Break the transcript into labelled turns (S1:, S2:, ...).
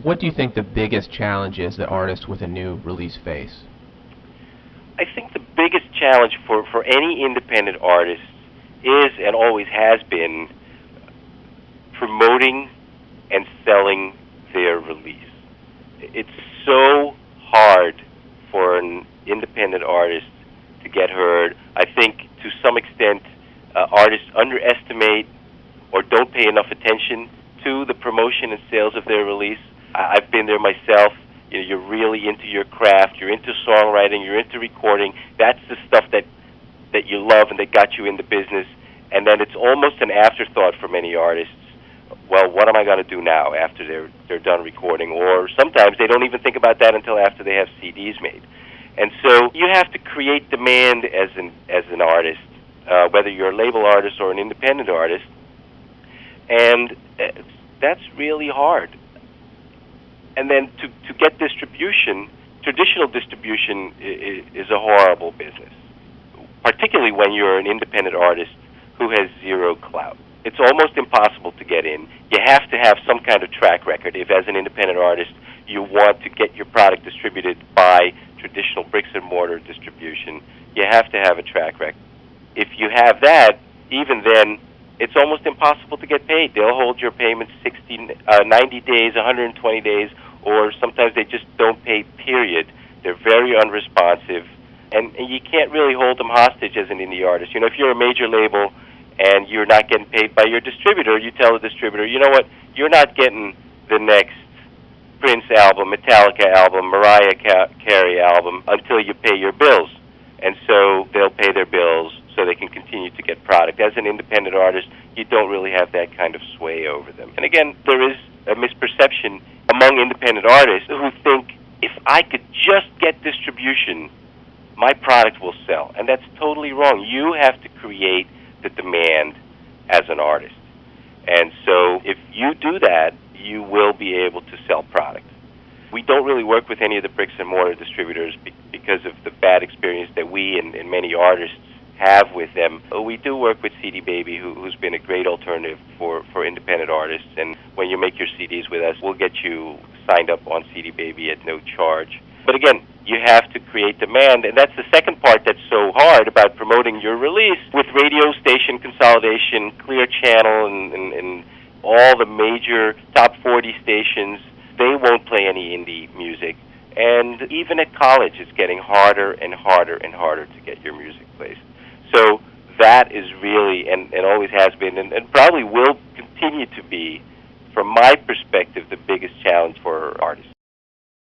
S1: What do you think the biggest challenge is that artists with a new release face?
S2: I think the biggest challenge for any independent artist is and always has been promoting and selling their release. It's so hard for an independent artist to get heard. I think to some extent artists underestimate or don't pay enough attention to the promotion and sales of their release. I've been there myself. You know, you're really into your craft, you're into songwriting, you're into recording. That's the stuff that you love and that got you in the business. And then it's almost an afterthought for many artists. Well, what am I going to do now after they're done recording? Or sometimes they don't even think about that until after they have CDs made. And so you have to create demand as an artist, whether you're a label artist or an independent artist. And that's really hard. And then to get distribution, traditional distribution is a horrible business, particularly when you're an independent artist who has zero clout. It's almost impossible to get in. You have to have some kind of track record. If, as an independent artist, you want to get your product distributed by traditional bricks-and-mortar distribution, you have to have a track record. If you have that, even then, it's almost impossible to get paid. They'll hold your payments 90 days, 120 days, or sometimes they just don't pay, period. They're very unresponsive, and you can't really hold them hostage as an indie artist. You know, if you're a major label and you're not getting paid by your distributor, you tell the distributor, you know what, you're not getting the next Prince album, Metallica album, Mariah Carey album until you pay your bills. And so they'll pay their bills so they can continue to get product. As an independent artist, you don't really have that kind of sway over them. And again, there is a misperception among independent artists who think, if I could just get distribution, my product will sell. And that's totally wrong. You have to create the demand as an artist. And so if you do that, you will be able to sell product. We don't really work with any of the bricks and mortar distributors because of the bad experience that we and many artists have with them. We do work with CD Baby, who's been a great alternative for independent artists. And when you make your CDs with us, we'll get you signed up on CD Baby at no charge. But again, you have to create demand, and that's the second part that's so hard about promoting your release. With radio station consolidation, Clear Channel, and all the major top 40 stations, they won't play any indie music. And even at college, it's getting harder and harder and harder to get your music placed. So that is really, and always has been, and probably will continue to be, from my perspective, the biggest challenge for artists.